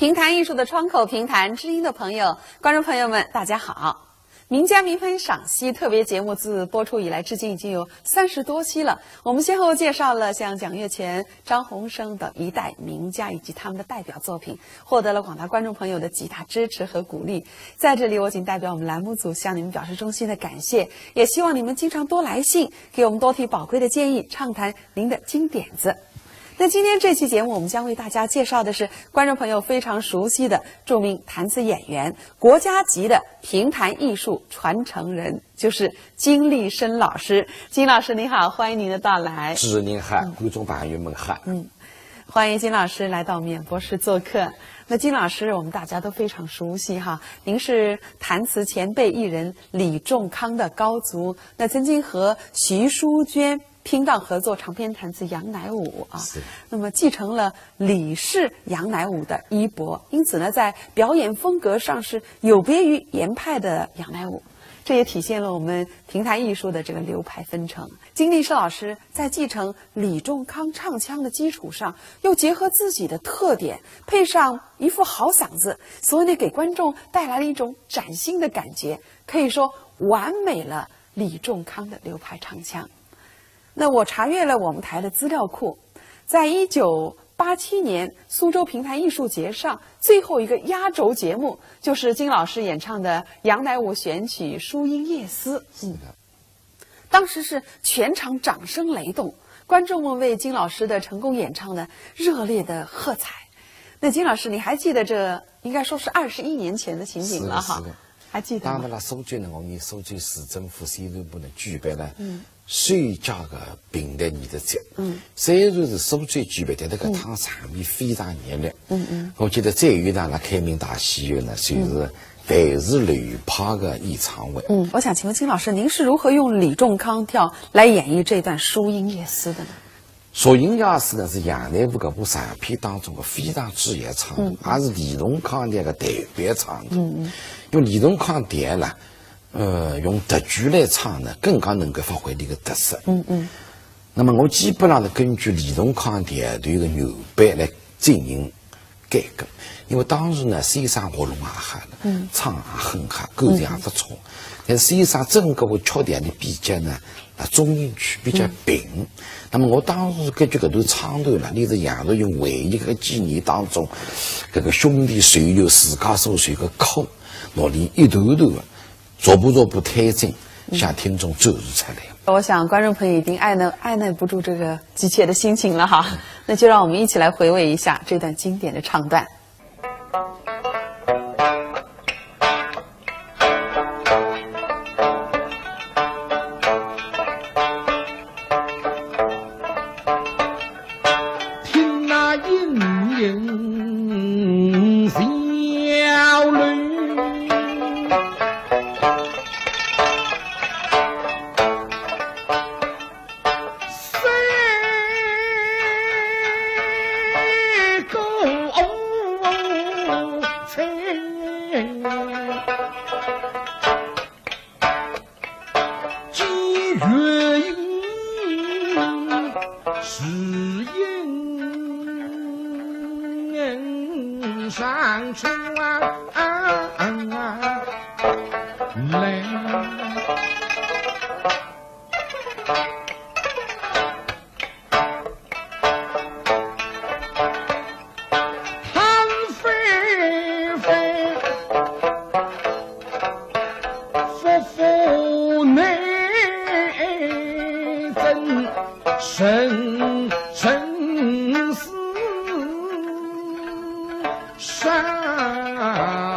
评弹艺术的窗口，评弹知音的朋友，观众朋友们，大家好！名家名喷赏析特别节目自播出以来，至今已经有30多期了。我们先后介绍了像蒋月泉、张鸿升等一代名家以及他们的代表作品，获得了广大观众朋友的极大支持和鼓励。在这里，我仅代表我们栏目组向你们表示衷心的感谢，也希望你们经常多来信，给我们多提宝贵的建议，畅谈您的金点子。那今天这期节目，我们将为大家介绍的是观众朋友非常熟悉的著名弹词演员、国家级的评弹艺术传承人，就是金立生老师。金老师您好，欢迎您的到来。主持人好，观众朋友们好。欢迎金老师来到我们演播室做客。那金老师我们大家都非常熟悉哈，您是弹词前辈艺人李仲康的高足，那曾经和徐淑娟拼档合作长篇弹词《杨乃武》啊，那么继承了李氏杨乃武的衣钵，因此呢，在表演风格上是有别于严派的杨乃武，这也体现了我们评弹艺术的这个流派分成。金立生老师在继承李仲康唱腔的基础上，又结合自己的特点，配上一副好嗓子，所以呢，给观众带来了一种崭新的感觉，可以说完美了李仲康的流派唱腔。那我查阅了我们台的资料库，在1987年苏州评弹艺术节上，最后一个压轴节目就是金老师演唱的杨乃武选曲《书音夜思》。当时是全场掌声雷动，观众们为金老师的成功演唱呢热烈的喝彩。那金老师，你还记得这应该说是21年前的情景了哈？还记得吗？当然了，苏州呢，我们苏州市政府宣传部呢举办了最佳的评弹艺术节。虽然是苏州举办，但这个趟场面非常热烈。我记得最有一场呢，开明大戏院呢，就是范氏流派的演唱会。我想请问金老师，您是如何用李仲康调来演绎这段书音夜思的呢？书音夜思呢是杨乃武这部长片当中的非常主要唱段，也是李仲康的一个代表唱段。用李仲康调呢，用德剧来唱呢，更加能够发挥这个特色。那么我基本上是根据李仲康调对的牛背来进行改革，因为当时呢，先生喉咙也好了，唱也很好，歌唱也不错。但是先生整个缺点的比较呢，中音区比较平。那么我当时根据这段唱段呢，你是杨若用回忆个纪念当中，这个兄弟随流自家所随个口，努力一段段逐步推进，向听众走入出来。我想观众朋友已经按捺不住这个急切的心情了哈，那就让我们一起来回味一下这段经典的唱段。听那隐隐小绿，上春来，寒飞飞，夫妇内真生生死。山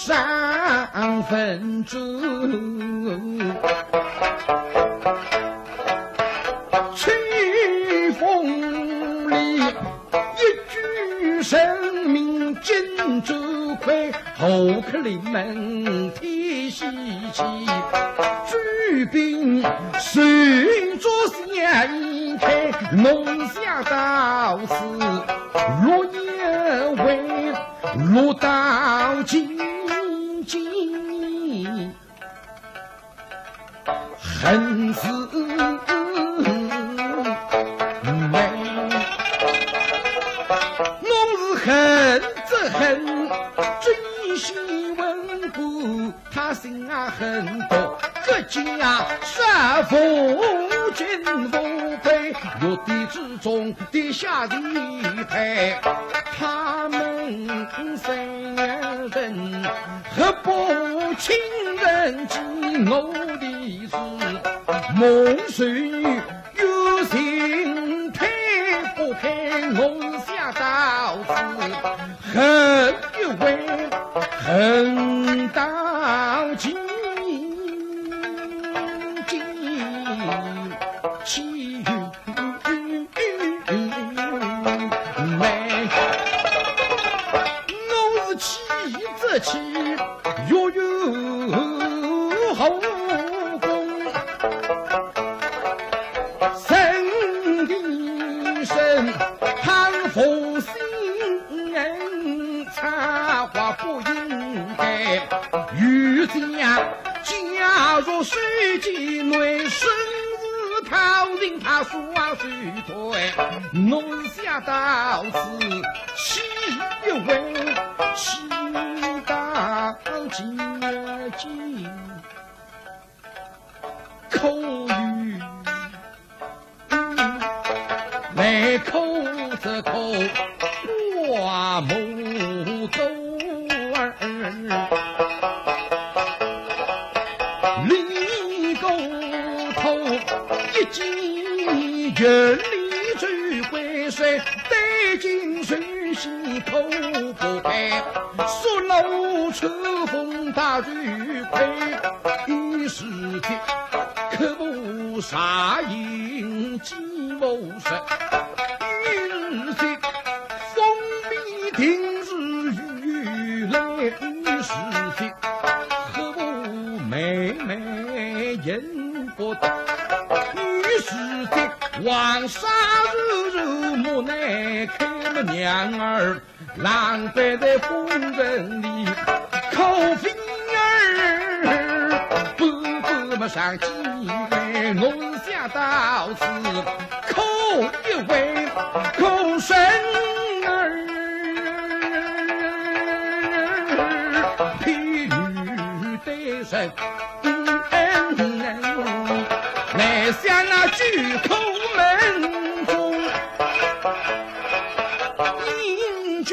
3分钟。吹风里一句生命尽周亏，后客临门提稀奇，举兵随着下一开，弄下到此落叶为落到今今恨死美，侬是恨则恨，真心稳固，他心啊很多，各家杀父君无愧，落地之中地下地配，他们三人何不亲人及我的事，梦水有心配不配我下到此，恨一为恨到今气美，我是气则气，悠悠后宫，神的神贪腐心人，插话不应该，欲假若水机内生日靠令他说水退，弄下到此气为气到尽尽口语来口则口挂木钩儿立沟头一击人力追回水，带进水溪口不开，说漏出风大雨亏，一时间可不杀赢计谋神，一日间风力停日雨来，一时间何不妹妹人不得，于是的王沙日日母奶开了娘儿，狼狈在风人里口fin儿，不么上机我下到此口一位口生儿，譬喻对神来向那巨口门中，因巨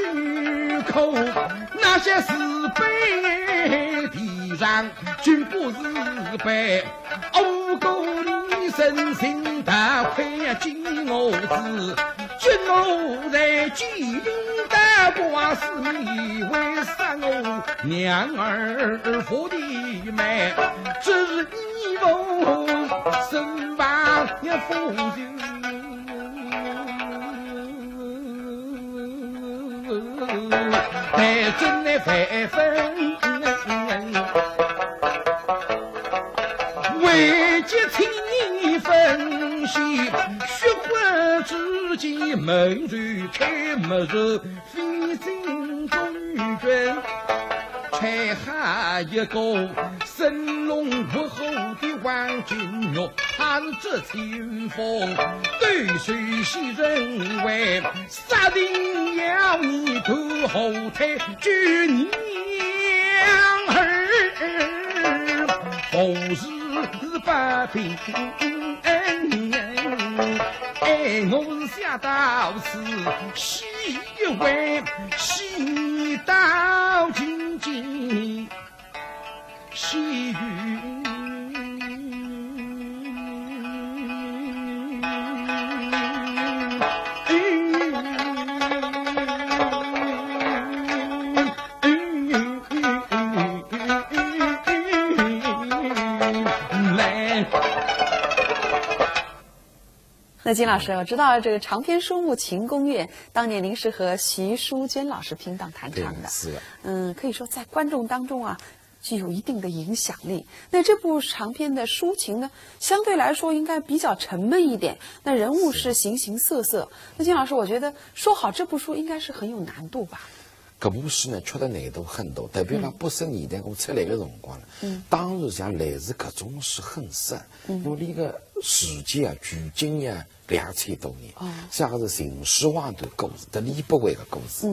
口那些死辈地上均不是辈，欧沟里身心大亏呀金我子，金我在机灵大瓜是你为杀我娘儿佛的妹，这是义父身亡也风流，但真的非分为结七分析，血魂之际门如开没热，飞进中军拆下一个神龙不后的王金玉，他是这清风对水西认为杀定要你头后退举娘儿，不是把平我下到此西为西到今今细雨那金老师，我知道这个长篇书目《秦宫乐》，当年您是和徐淑娟老师拼档弹唱的，是的。可以说在观众当中啊，具有一定的影响力。那这部长篇的抒情呢，相对来说应该比较沉闷一点。那人物是形形色色。那金老师，我觉得说好这部书应该是很有难度吧？搿部书呢，确实难度很大，特别讲80年代我出来的辰光呢，当时像来自搿种是很少，因为那个时间啊，距今呀2000多年，像是秦始皇的故事，和李不韦的故事。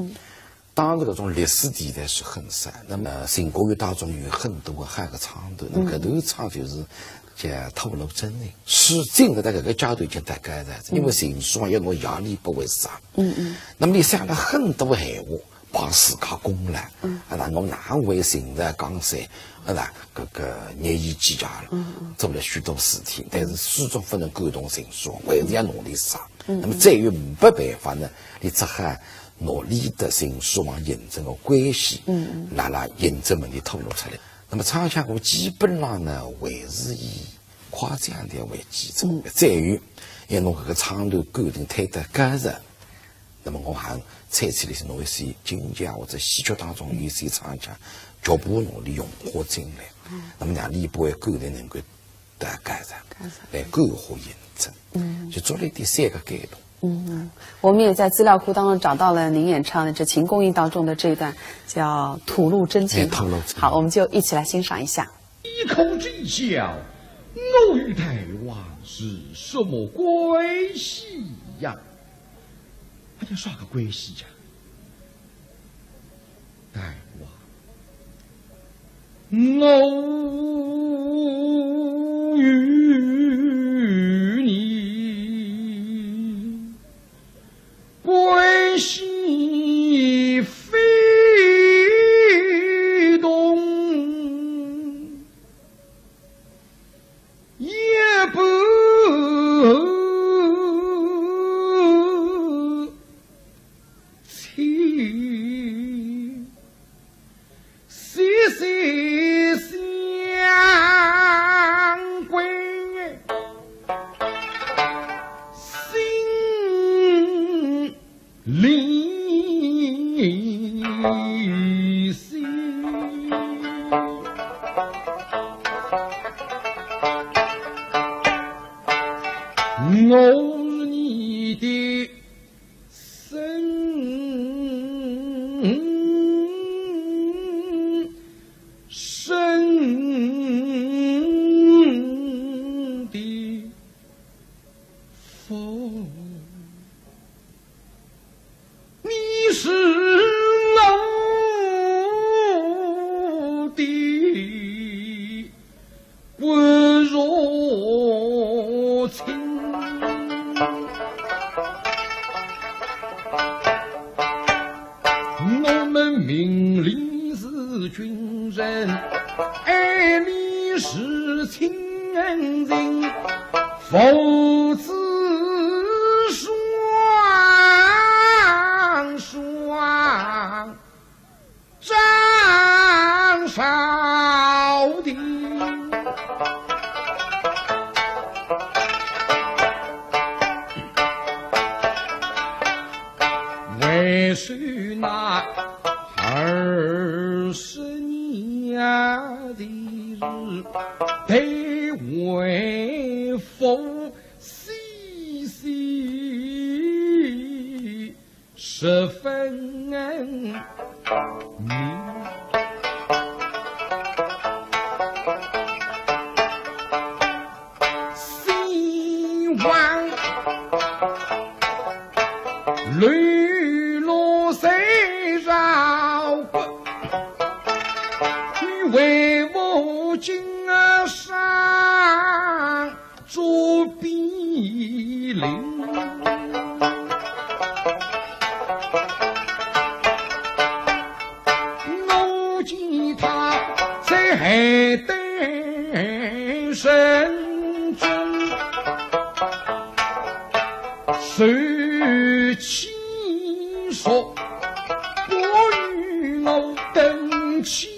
当时搿种历史题材是很少，那么秦国乐当中有很多的汉个唱段，那么搿段唱就是叫吐露真情。史进的在搿个阶段已经大概了，因为秦始皇要拿杨李不韦杀，那么你想了很多闲话。把自家功劳，那我哪为秦在江山，搿个日益积家了，做了许多事情，但是始终不能感动秦始皇，还是要努力杀。那么再有没办法呢，你只好努力的秦始皇嬴政的关系，让嬴政问题透露出来。那么唱腔我基本上呢，还是以夸张点为基础，再有要弄搿个唱段感情推得高入。那么我还猜测的是弄一些京剧或者戏曲当中有一些唱腔，逐步努力融合进来。那么让李不韦感情能够得改善，来感化嬴政，就做了第3个改动。我们也在资料库当中找到了您演唱的这《秦宫乐》当中的这一段，叫“吐露真情”。好，我们就一起来欣赏一下。一口之笑，我与大王是什么关系呀？还得耍个关系呀？大王，我与你关系非同，也不我是你的生的父，你是我的温柔亲。我们命令是军人，爱你是亲人，父子双双掌少的。为谁那20年的日，得为父细细十分明。希望绿落谁绕过，你为我经上做比邻。我见他在海等神君，谁亲说不与我等起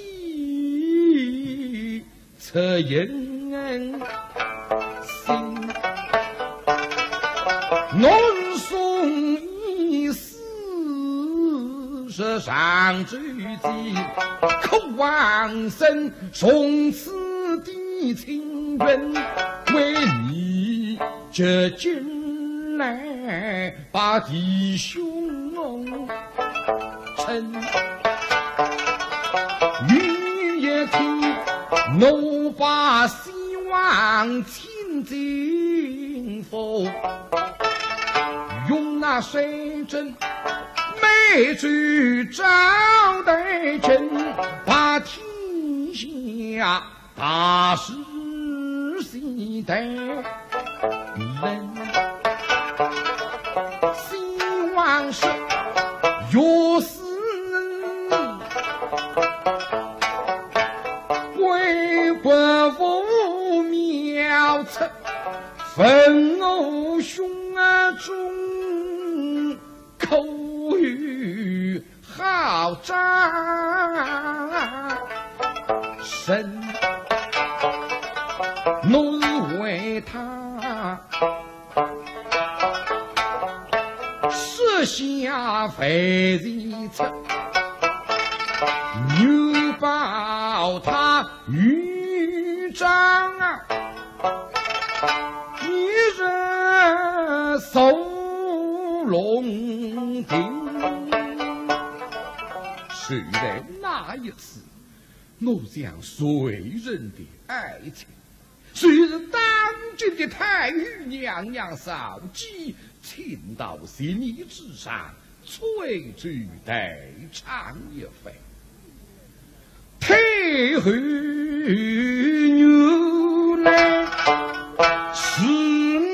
恻隐心。得上知己，口望生从此地情人，为你这今来把弟兄称。你也听，我把希望亲近否？用那水针美举招待朕，把天下大事悉待人。希望是若是为国无妙策，分我兄中口语好战神，我为他设下非计策，又报他豫章一人守龙庭。虽然那一次我将随人的爱情，虽然当今的太尉娘娘嫂姬倾到心意之上，催举待偿一番。太后牛来是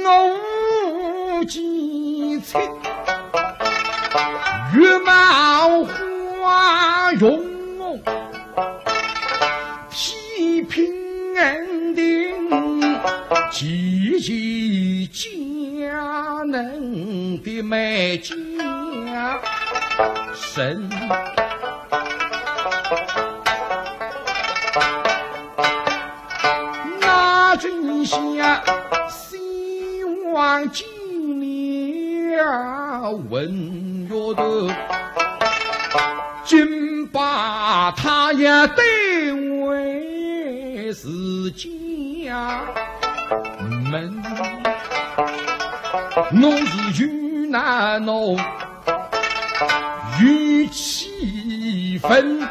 我几次月貌花容，批评安定积极佳能的美家神。那真下希望尽了文约的，今把他也对为是家门。我是遇难哦，遇气愤，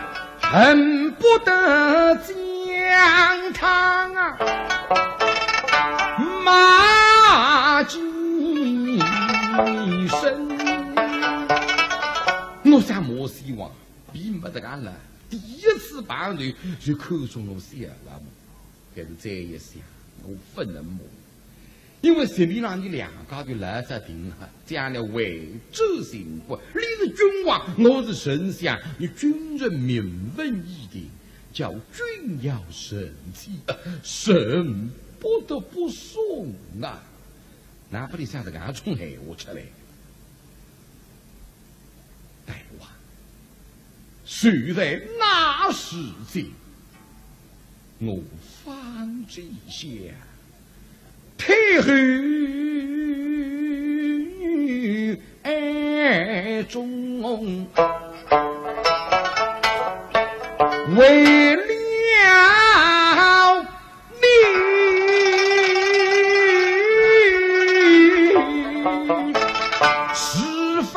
恨不得将他骂几声。我想莫希望比没得干了，第一次办理就口中我写了，可是这一想我不能摸，因为心里让你两个就来着定了，将来为主幸福，你是君王，我是丞相，你军人名分一定，叫君要神气，神不得不送啊！哪怕你想着俺从海我出来，大王，虽在那时间，我方知下太后爱中为了你，吃饭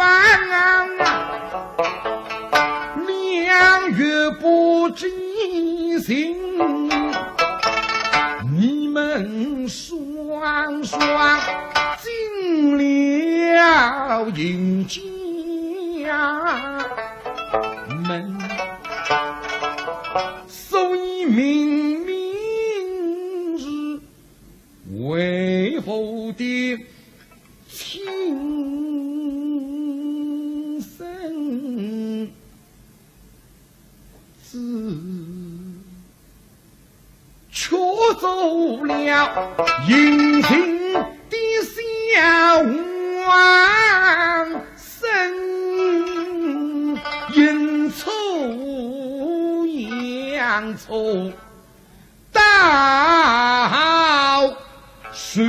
2月不知情，你们双双进了阴间门，所以明明是为后的亲生子，却走了隐形的小王生，阴错阳错到水。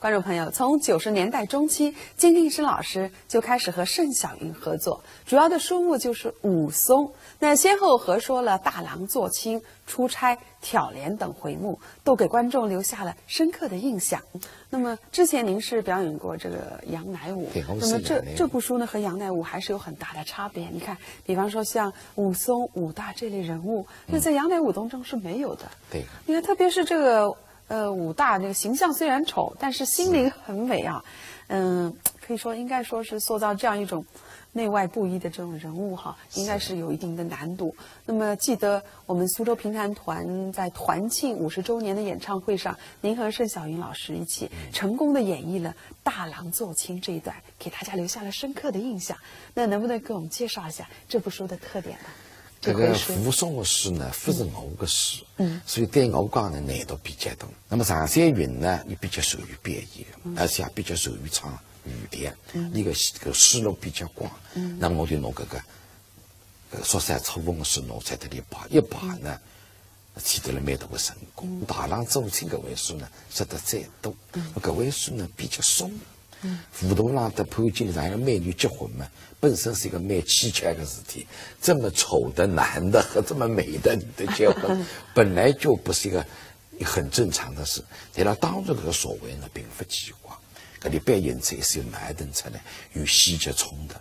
观众朋友，从90年代中期，金定之老师就开始和盛小云合作，主要的书目就是《武松》。那先后合说了《大郎做亲》《出差》《挑帘》等回目，都给观众留下了深刻的印象。那么之前您是表演过这个杨乃武，那么这部书呢和杨乃武还是有很大的差别。你看，比方说像武松、武大这类人物，那在杨乃武当中是没有的。对，你看，特别是这个武大这个形象虽然丑，但是心灵很美啊。可以说应该说是塑造这样一种内外不一的这种人物哈，应该是有一定的难度。那么记得我们苏州评弹团在团庆50周年的演唱会上，您和盛小云老师一起成功的演绎了《大郎做亲》这一段，给大家留下了深刻的印象。那能不能给我们介绍一下这部书的特点呢？这个武松的诗呢，不是我的诗，所以对我讲呢难度比较大。那么常山云呢，也比较善于编译，而且也比较善于唱语调，一个思路比较广。那么我就拿这个说山出风的诗拿出来一把呢，取得了蛮大的成功。大郎做亲这位诗呢，说得再多，这位诗呢比较松。胡同上的潘金莲让美女结婚嘛，本身是一个蛮蹊跷的事体。这么丑的男的和这么美的女的结婚，本来就不是一个很正常的事。但他当初这个所谓呢，并不奇怪。这里表现出是有矛盾出来，有细节冲突，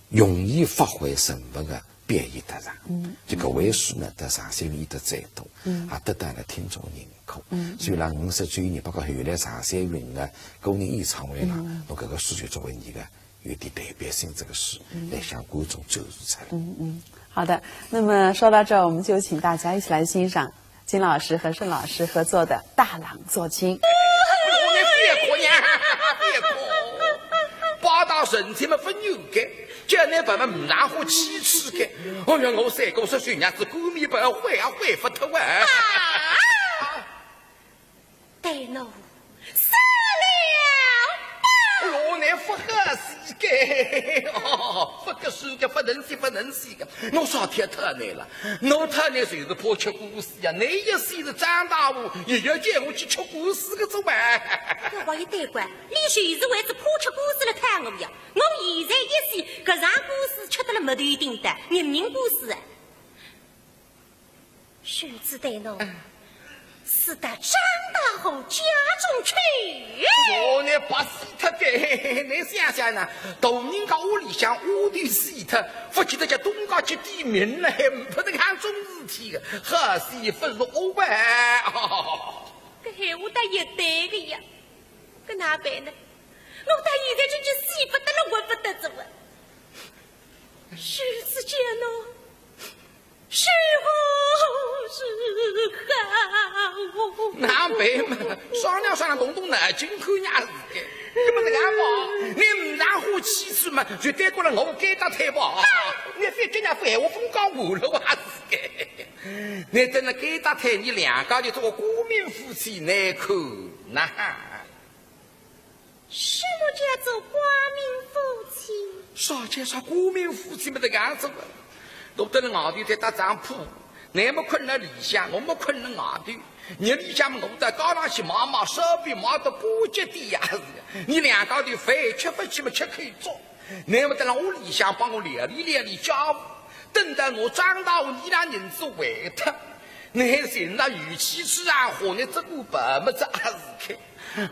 容易发挥人物的表现得上。这个位数呢，得上山云得再多，也得到了听众认可。所以让59年，包括后来上山云的个人演唱会上，我这个诗就作为一个有点代表性这个诗来向观众展示出来。好的，那么说到这儿，我们就请大家一起来欣赏金老师和盛老师合作的《大郎做亲》。别哭呀，别哭！八大神仙们分有个，叫你爸爸唔让我起齿个。哎呀，我3个岁娘子过米不会啊，会不脱啊！对喽，我那不合适个，不合适个，不能死个。我啥天特你了？我特你就是怕吃故事呀！你一岁是长大户，也要叫我去吃故事个做嘛？我讲一对官，你就是为子怕吃故事来看我呀！我现在一岁，搿场故事吃得了没头顶的，人民故事啊！须知对喽。是得长大后家中去。我呢不死他的，你想想呢？大人家屋里向屋里死他，不记得叫东家去地名了，不能看种事体的，何时不如吧？这闲话倒也对的呀，搿哪办呢？我到现在就死不得了，活不得走啊！是此间哦。是好难办嘛，商量动动脑筋看伢子的，这不是干嘛？你唔让我起诉嘛，就带过来我给他退吧。你非跟人家废话风讲我了还是的？你等了给他退，你两个就做个国民夫妻难看呐。什么叫做国民夫妻？啥叫啥国民夫妻没得样子？我等了外头在打仗铺，你们困了里向，我们困了外头。你里向弄得高上去妈手臂忙得不接地呀！你两个的饭吃不起嘛，吃可以做。你们等了我里向帮我料理家务，等到我长大后，你俩人子回他。你现在语气自然和你这个白么子还是开，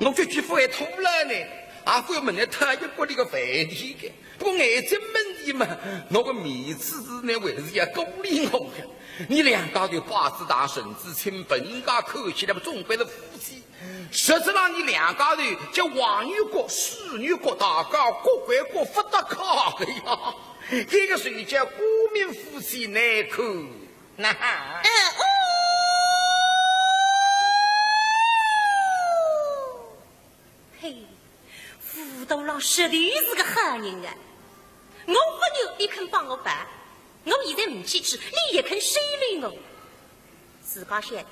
我这句话还吐了呢。啊，关门呢，他一国里个饭店的，不过眼睛问题嘛，那个面子是呢，还是要鼓励我的。你两个就八字大婶子亲，本应该看起来总归是夫妻，实质上你两个人叫王女国、侍女国，大家各归各，不得靠的呀。这个谁叫国民夫妻难看？那嘿。副都郎实在是个好人啊！我不牛，你肯帮我办？我现在唔去吃，你也肯收留我？自家晓得，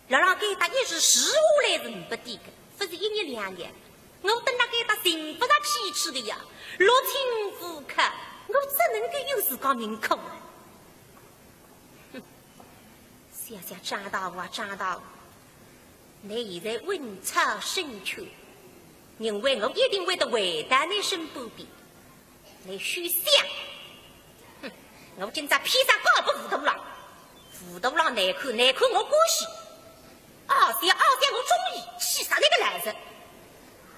老让给他一时食下来是唔不低的，不是1年2年，我等他给他寻不上屁吃的呀！落亲妇客，我怎能够有自家名口啊？哼！想想长大我，你现在文草深秋。认为我一定会得回答你身不边。你虚想，哼！我今朝披上高不糊涂了，糊涂了难看我欢喜，傲三我中意，气死你个来人！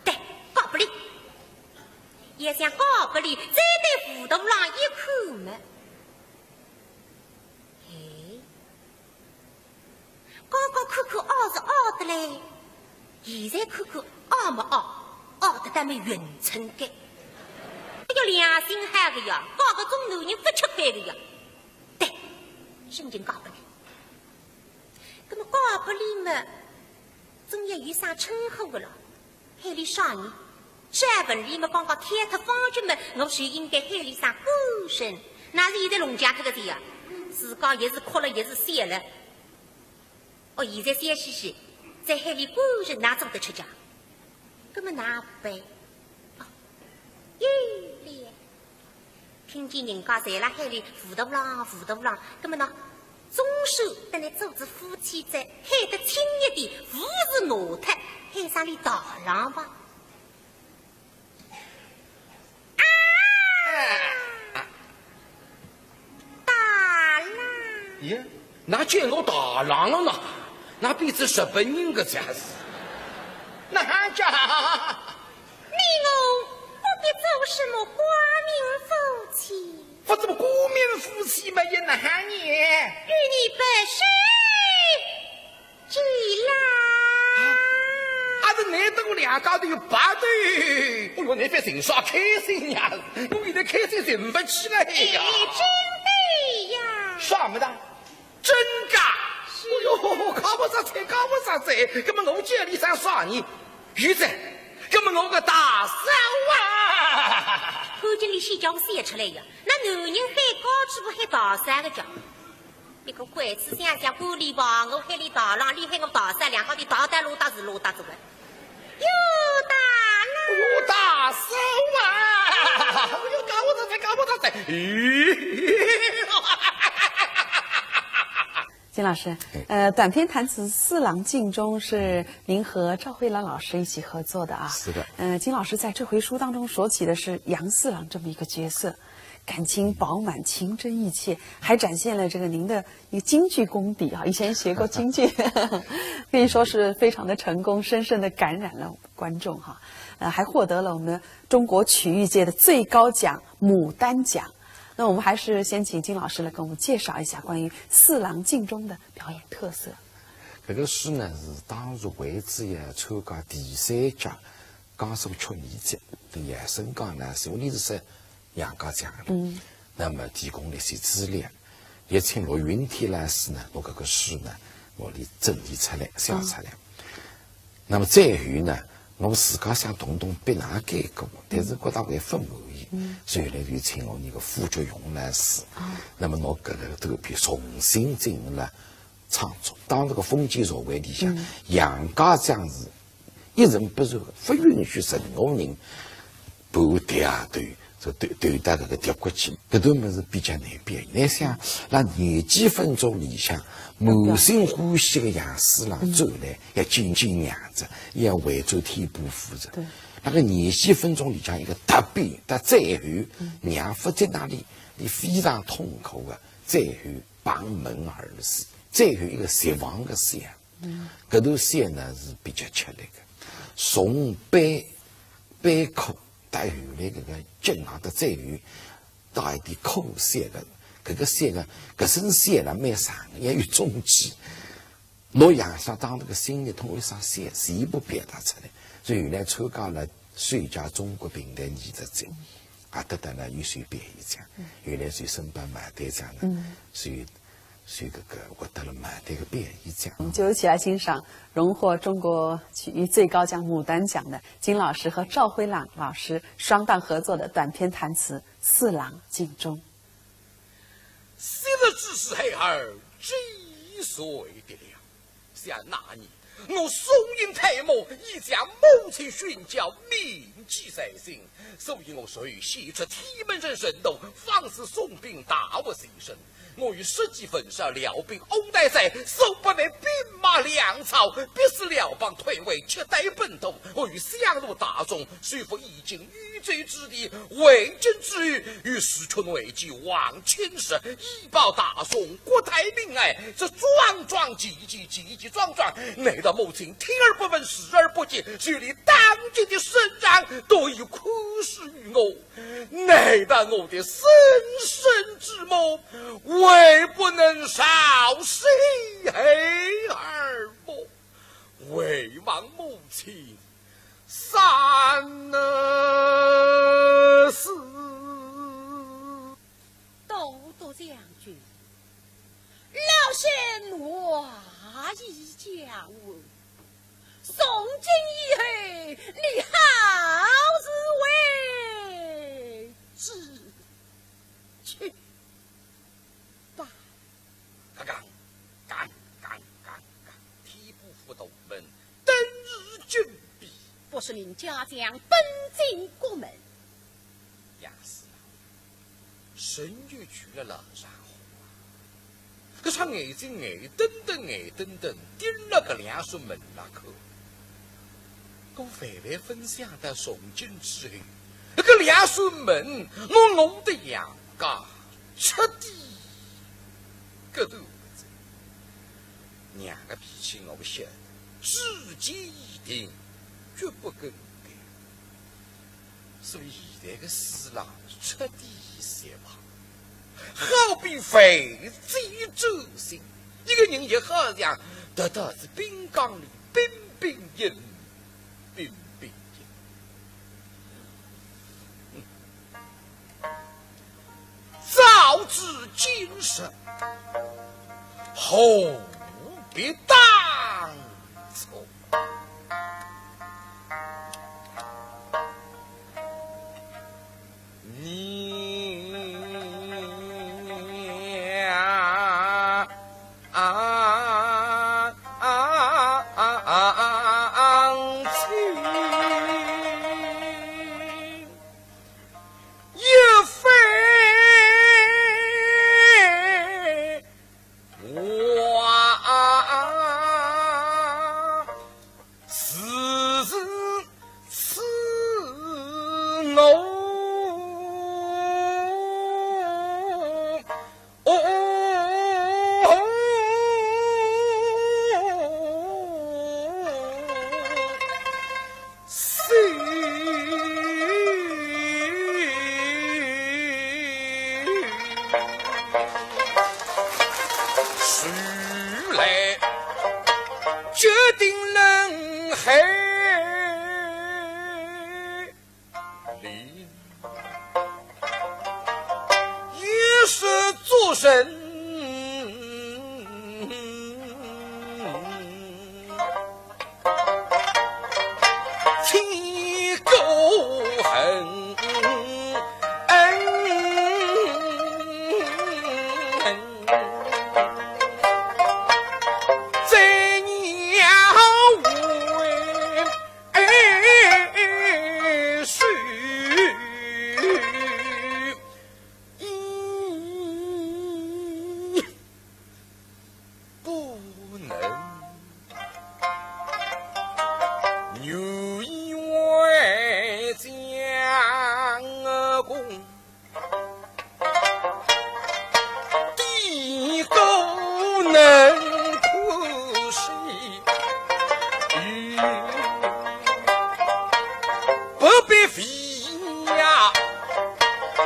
对，高不离，也想高不离，再对糊涂郎一口嘛。刚刚看看傲是傲的嘞，现在看看傲没傲得他们匀称的。要良心喊个呀，搞个种男人不吃亏的呀。对，心情搞不来。那么搞不来嘛，总要有啥称呼的了。海里少年，这文里嘛刚刚开脱方局嘛，我就应该海里上孤身。那是现在农家这个的呀，自家也是哭了也是笑了。现在笑嘻嘻，在海里孤身哪做得出家？那么哪办？有咧，听见人家在那海里糊涂浪，那么呢，总手等来组织夫妻在海得轻一点，扶持挪特，海上里大浪吧。大浪！耶，那见我大浪了呢？那彼此日本人个家是，那家你我不必做什么光明夫妻，我怎么国民夫妻嘛也难你？与你不是几郎。还是难得我两家头有八对，哎呦，那边人耍开心呀！我现在开心忍不起来呀！真的呀！耍么的？真噶！哎呦，搞不上菜，那么我家里上耍你，鱼仔，那么我个大嫂啊！看见你先叫我写出来呀，那男人喊高起不喊大三个叫。一个鬼子想想管理吧，我喊你大郎，你喊我大三，两个的大单路大是路大走的。有大郎，我大嫂啊！哎呦，搞不上菜，金老师，短篇弹词《四郎镜中》是您和赵慧兰老师一起合作的啊。是的。金老师在这回书当中说起的是杨四郎这么一个角色，感情饱满，情真意切，还展现了这个您的一个京剧功底啊。以前学过京剧，可以说是非常的成功，深深的感染了观众哈。还获得了我们中国曲艺界的最高奖牡丹奖。那我们还是先请金老师来给我们介绍一下关于《四郎镜中》的表演特色。这个诗呢是当入围之夜参加第3届江苏曲艺节的野生江呢，首年是杨家奖的。那么提供了一些资料，也请罗云天老师呢，把这个诗呢，我里整理出来、写出来。那么再后呢，我自家想动别哪改革，但是觉得还不满意，所以呢就请我那个傅觉勇老师，那么我这个头片重新进行了创作。当这个封建社会里向，杨家将是一人不入，不允许任何人不对啊对。对待这个跌过去，这段么是比较难表现。你想，那廿几分钟里向，满心欢喜的杨四郎走来，要紧紧让着，也要为做天不负责。那个廿几分钟里向一个特别，但最后娘夫在那里，你非常痛苦的，最后旁门而死，最后一个绝望的线。这段线呢是比较吃力的，从悲苦。到后来这个经常的再有到一点口线的，这个线呢，这声线呢蛮长的，也有中间。我杨上当这个心里头一上线，全部表达出来。所以后来参加了最佳中国平台艺术节，得到了优秀表演奖。后来最申办满台奖呢，所以这个获得了满台的表演奖。我们就一起来欣赏荣获中国曲艺最高奖牡丹奖的金老师和赵辉朗老师双档合作的短篇弹词《四郎镜中》。昔日之事孩儿，之所以得了，想那年我松阴太母已将母亲训教铭记在心，所以我遂写出天门人神斗，方是宋兵大获牺牲。我与十几分上辽兵欧代赛，手不能兵马粮草，必使辽邦退位，却待奔东。我与相如大众，虽不已经遇罪之地，为君之欲，与师出内计，望亲事，以报大宋国泰民安。这桩桩急急桩桩，内的母亲听而不闻，视而不见，距离当今的生长都已苦视于我，内的我的生身之梦，为不能少谁儿么？为望母亲三思。都将军，老身话已讲完，从今以后，你好自为之去吧。干，提步赴东门，登日军笔。不是您家将奔进国门，呀是啊，神就去了冷山河啊！可是眼睛眼瞪瞪，盯了个两扇门那口。我回来分享的从今之后，那个两扇门，我弄得样噶彻底个肚子。娘个脾气我晓得，至今已定，绝不更改。所以现在个事啦，彻底写旁，好比飞机走心。一个人也好像得到是冰缸里冰饮。早知今生，何必当初？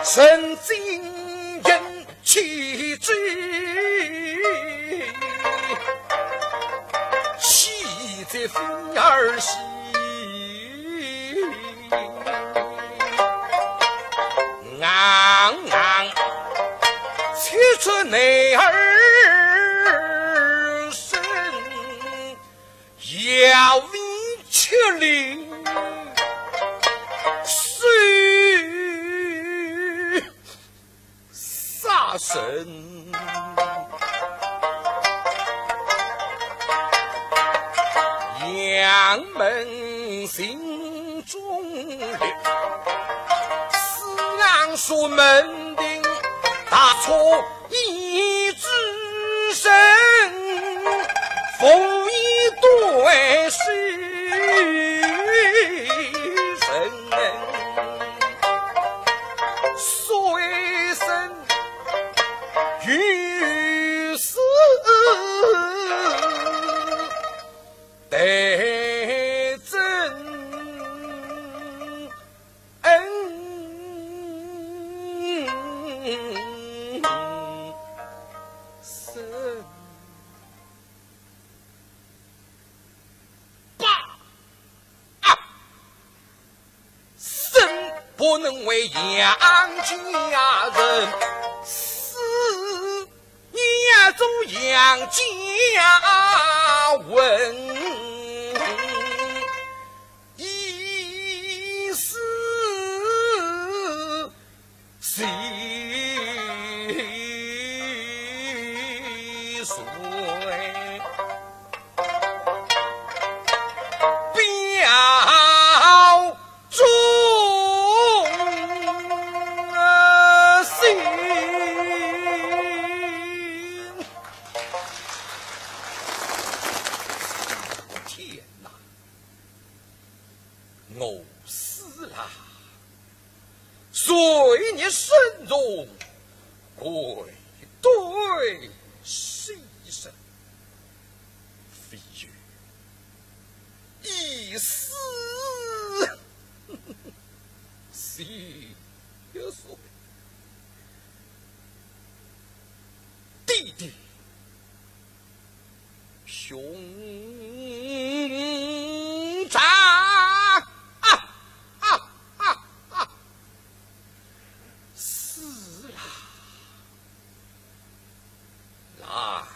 神经人气质，气在风儿西，昂昂切出内儿身，要为切灵。神将门心中留，四郎说门定大错一之身，逢一对是神，随身于死得真生爸啊，生不能为养家人，死也总养家文。一死谁谁表忠心。天哪，我死了，随你身中跪对牺牲，非欲一死心有所弟弟兄长死了，来了。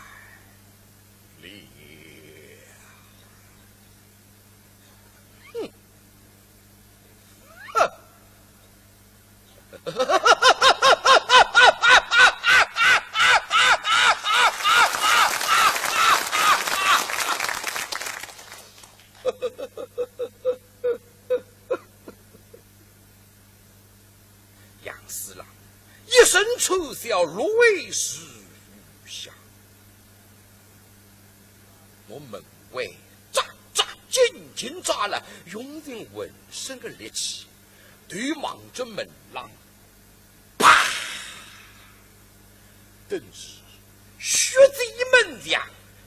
杨四郎一声臭笑，泪湿雨下。我门外扎扎紧紧扎了，用尽浑身的力气，对望着门廊，啪！顿时血迹门墙，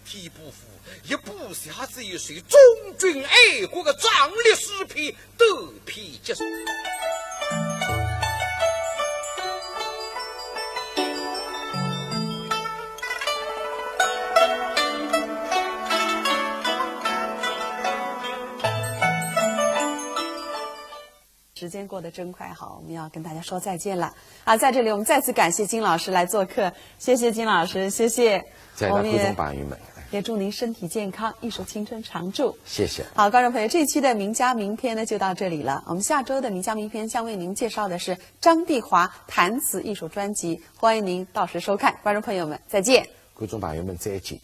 替不服一不下这一水忠君爱国的壮烈士皮得皮结束。时间过得真快，好，我们要跟大家说再见了啊！在这里，我们再次感谢金老师来做客，谢谢金老师，谢谢。在座观众朋友们，也祝您身体健康，艺术青春常驻。谢谢。好，观众朋友，这一期的名家名篇呢就到这里了。我们下周的名家名篇将为您介绍的是张碧华弹词艺术专辑，欢迎您到时收看。观众朋友们，再见。观众朋友们，再见。